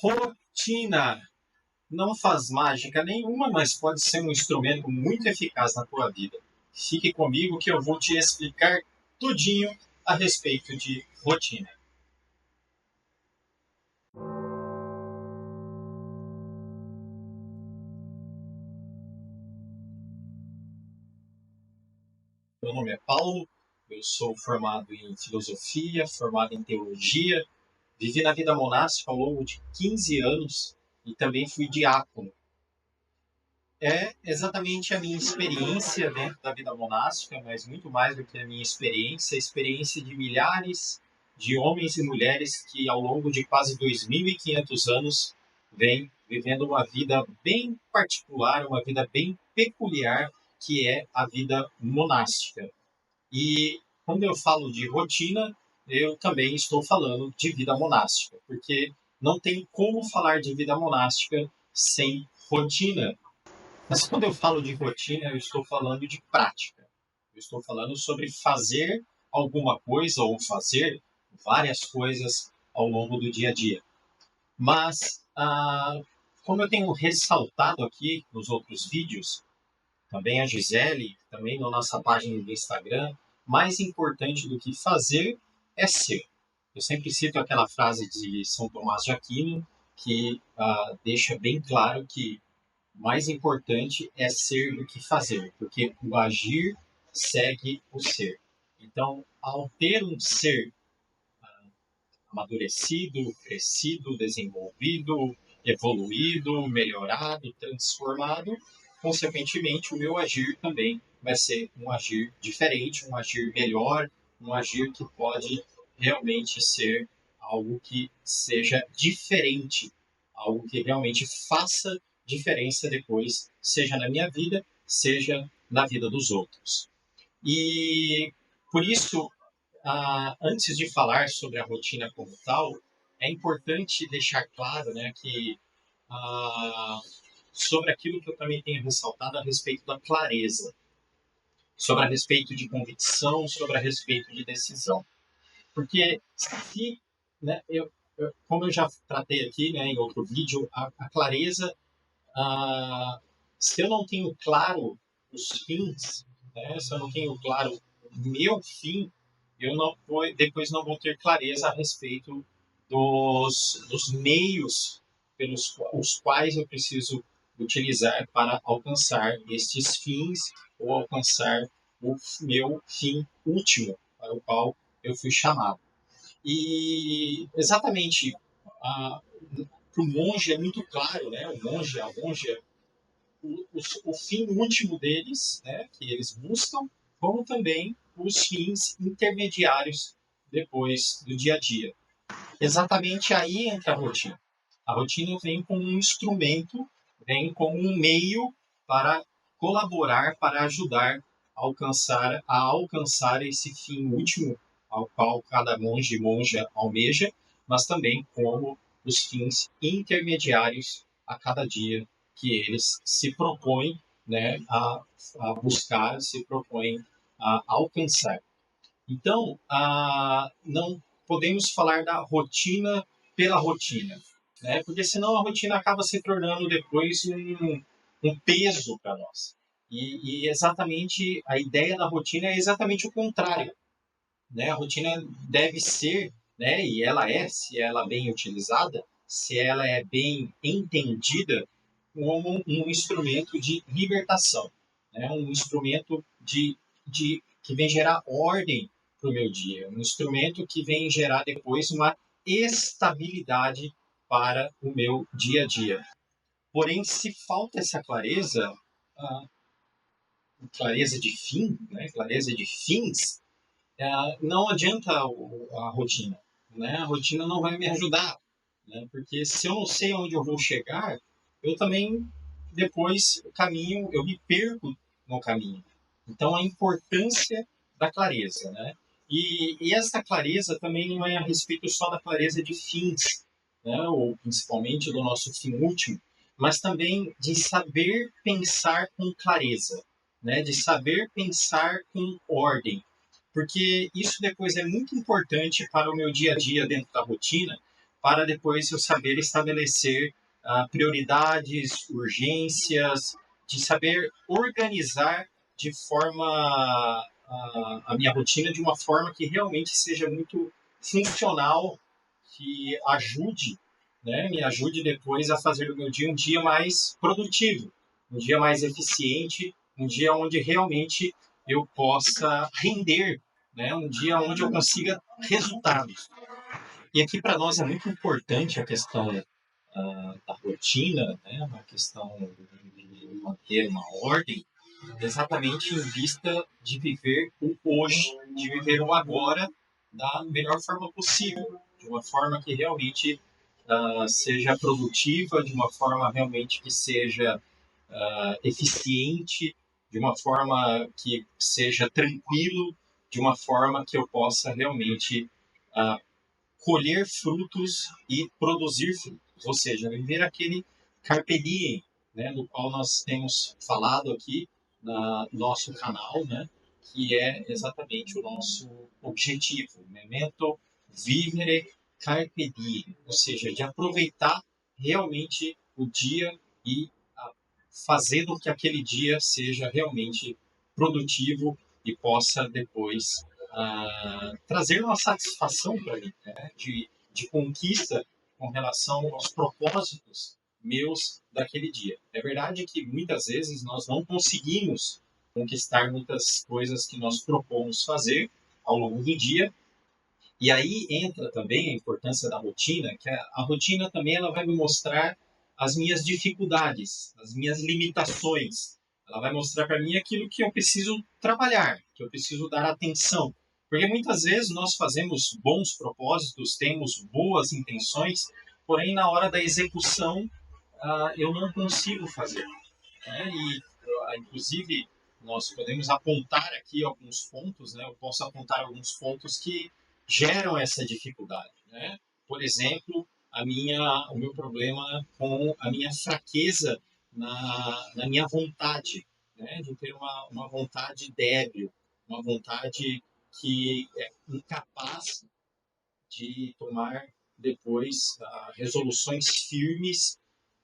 Rotina não faz mágica nenhuma, mas pode ser um instrumento muito eficaz na tua vida. Fique comigo que eu vou te explicar tudinho a respeito de rotina. Meu nome é Paulo, eu sou formado em filosofia, formado em teologia, vivi na vida monástica ao longo de 15 anos e também fui diácono. É exatamente a minha experiência dentro da vida monástica, mas muito mais do que a minha experiência, a experiência de milhares de homens e mulheres que ao longo de quase 2.500 anos vêm vivendo uma vida bem particular, uma vida bem peculiar, que é a vida monástica. E quando eu falo de rotina, eu também estou falando de vida monástica, porque não tem como falar de vida monástica sem rotina. Mas quando eu falo de rotina, eu estou falando de prática. Eu estou falando sobre fazer alguma coisa ou fazer várias coisas ao longo do dia a dia. Mas, como eu tenho ressaltado aqui nos outros vídeos, também a Gisele, também na nossa página do Instagram, mais importante do que fazer é ser. Eu sempre cito aquela frase de São Tomás de Aquino, que deixa bem claro que mais importante é ser do que fazer, porque o agir segue o ser. Então, ao ter um ser amadurecido, crescido, desenvolvido, evoluído, melhorado, transformado, consequentemente o meu agir também vai ser um agir diferente, um agir melhor, um agir que pode realmente ser algo que seja diferente, algo que realmente faça diferença depois, seja na minha vida, seja na vida dos outros. E por isso, antes de falar sobre a rotina como tal, é importante deixar claro, né, que sobre aquilo que eu também tenho ressaltado a respeito da clareza, sobre a respeito de convicção, sobre a respeito de decisão. Porque se, né, como eu já tratei aqui, né, em outro vídeo, a clareza, se eu não tenho claro os fins, né, se eu não tenho claro o meu fim, eu não vou, depois não vou ter clareza a respeito dos meios pelos os quais eu preciso utilizar para alcançar estes fins ou alcançar o meu fim último para o qual eu fui chamado. E exatamente para o monge é muito claro, né? O monge, a monja, o fim último deles, né, que eles buscam, como também os fins intermediários depois do dia a dia. Exatamente aí entra a rotina. A rotina vem como um instrumento, vem como um meio para colaborar, para ajudar a alcançar esse fim último ao qual cada monge e monja almeja, mas também como os fins intermediários a cada dia que eles se propõem, né, a buscar, se propõem a alcançar. Então, não podemos falar da rotina pela rotina, né? Porque senão a rotina acaba se tornando depois um peso para nós. E exatamente a ideia da rotina é exatamente o contrário, né? A rotina deve ser, né? E ela é, se ela é bem utilizada, se ela é bem entendida, como um instrumento de libertação, né? Um instrumento que vem gerar ordem para o meu dia, um instrumento que vem gerar depois uma estabilidade para o meu dia a dia. Porém, se falta essa clareza, a clareza de fim, né? Clareza de fins, não adianta a rotina, né? A rotina não vai me ajudar, né? Porque se eu não sei onde eu vou chegar, eu também depois o caminho, eu me perco no caminho. Então a importância da clareza, né? E essa clareza também não é a respeito só da clareza de fins, né? Ou principalmente do nosso fim último, mas também de saber pensar com clareza, né? De saber pensar com ordem, porque isso depois é muito importante para o meu dia a dia dentro da rotina, para depois eu saber estabelecer prioridades, urgências, de saber organizar de forma a minha rotina de uma forma que realmente seja muito funcional, que ajude, né, me ajude depois a fazer do meu dia um dia mais produtivo, um dia mais eficiente, um dia onde realmente eu possa render, né, um dia onde eu consiga resultados. E aqui para nós é muito importante a questão da rotina, né, a questão de manter uma ordem, exatamente em vista de viver o hoje, de viver o agora da melhor forma possível, de uma forma que realmente seja produtiva, de uma forma realmente que seja eficiente, de uma forma que seja tranquilo, de uma forma que eu possa realmente uh, colher frutos e produzir frutos, ou seja, viver aquele carpe diem, né, do qual nós temos falado aqui no nosso canal, né, que é exatamente o nosso objetivo, memento vivere carpe diem, ou seja, de aproveitar realmente o dia e fazer com que aquele dia seja realmente produtivo e possa depois trazer uma satisfação para mim, né? De conquista com relação aos propósitos meus daquele dia. É verdade que muitas vezes nós não conseguimos conquistar muitas coisas que nós propomos fazer ao longo do dia, e aí entra também a importância da rotina, que a rotina também ela vai me mostrar as minhas dificuldades, as minhas limitações. Ela vai mostrar para mim aquilo que eu preciso trabalhar, que eu preciso dar atenção. Porque muitas vezes nós fazemos bons propósitos, temos boas intenções, porém na hora da execução eu não consigo fazer, né? E inclusive nós podemos apontar aqui alguns pontos, né? Eu posso apontar alguns pontos que geram essa dificuldade, né? Por exemplo, o meu problema com a minha fraqueza na minha vontade, né? De ter uma vontade débil, uma vontade que é incapaz de tomar depois resoluções firmes,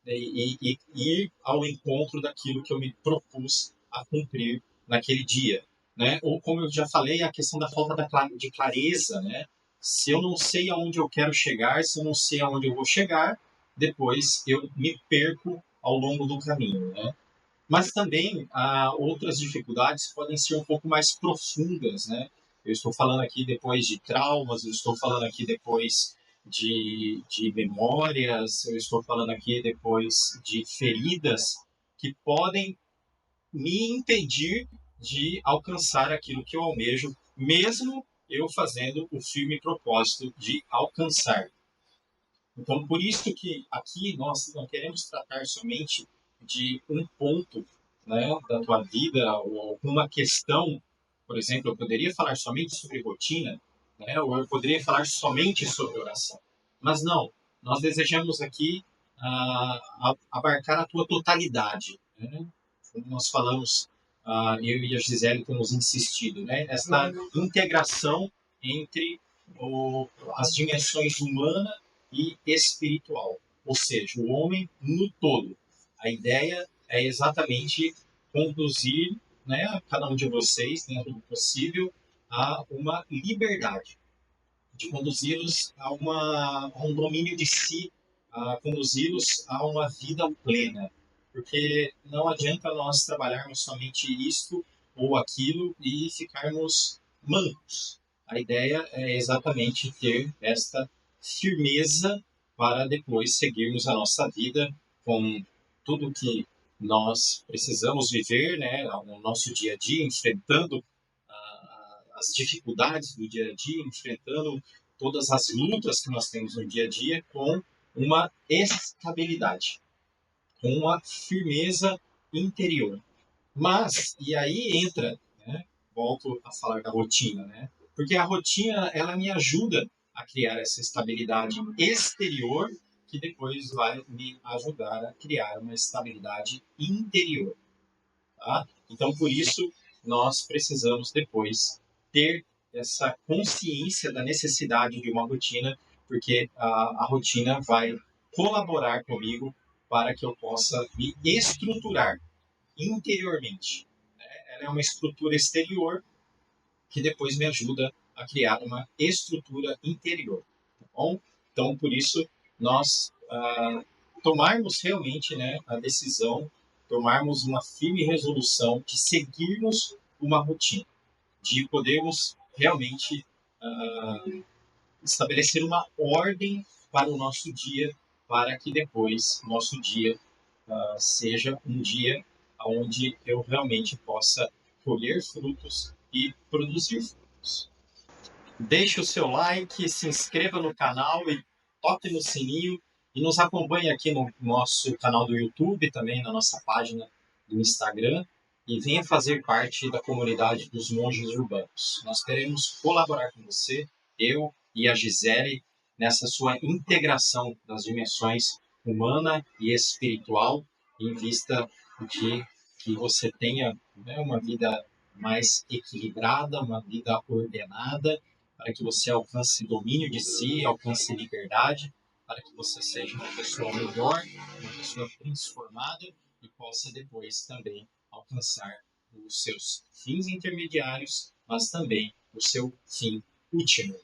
né, e ir ao encontro daquilo que eu me propus a cumprir naquele dia, né? Ou como eu já falei, a questão da falta de clareza, né? Se eu não sei aonde eu quero chegar, se eu não sei aonde eu vou chegar, depois eu me perco ao longo do caminho, né? Mas também outras dificuldades podem ser um pouco mais profundas, né? Eu estou falando aqui depois de traumas, eu estou falando aqui depois de memórias, eu estou falando aqui depois de feridas que podem me impedir de alcançar aquilo que eu almejo, mesmo eu fazendo o firme propósito de alcançar. Então, por isso que aqui nós não queremos tratar somente de um ponto, né, da tua vida ou alguma questão. Por exemplo, eu poderia falar somente sobre rotina, né, ou eu poderia falar somente sobre oração. Mas não, nós desejamos aqui abarcar a tua totalidade, né? Como nós falamos, eu e a Gisele temos insistido, né? Essa integração entre as dimensões humana e espiritual, ou seja, o homem no todo. A ideia é exatamente conduzir, né, cada um de vocês, dentro do possível, a uma liberdade, de conduzi-los a um domínio de si, a conduzi-los a uma vida plena. Porque não adianta nós trabalharmos somente isto ou aquilo e ficarmos mancos. A ideia é exatamente ter esta firmeza para depois seguirmos a nossa vida com tudo que nós precisamos viver, né, no nosso dia a dia, enfrentando as dificuldades do dia a dia, enfrentando todas as lutas que nós temos no dia a dia com uma estabilidade, com uma firmeza interior. Mas, e aí entra, né, volto a falar da rotina, né? Porque a rotina, ela me ajuda a criar essa estabilidade exterior que depois vai me ajudar a criar uma estabilidade interior, tá? Então, por isso, nós precisamos depois ter essa consciência da necessidade de uma rotina, porque a rotina vai colaborar comigo para que eu possa me estruturar interiormente. Ela é uma estrutura exterior que depois me ajuda a criar uma estrutura interior, tá bom? Então, por isso, nós tomarmos realmente, né, a decisão, tomarmos uma firme resolução de seguirmos uma rotina, de podermos realmente estabelecer uma ordem para o nosso dia, para que depois nosso dia seja um dia onde eu realmente possa colher frutos e produzir frutos. Deixe o seu like, se inscreva no canal e toque no sininho e nos acompanhe aqui no nosso canal do YouTube, também na nossa página do Instagram, e venha fazer parte da comunidade dos monges urbanos. Nós queremos colaborar com você, eu e a Gisele, nessa sua integração das dimensões humana e espiritual, em vista de que você tenha, né, uma vida mais equilibrada, uma vida ordenada, para que você alcance domínio de si, alcance liberdade, para que você seja uma pessoa melhor, uma pessoa transformada e possa depois também alcançar os seus fins intermediários, mas também o seu fim último.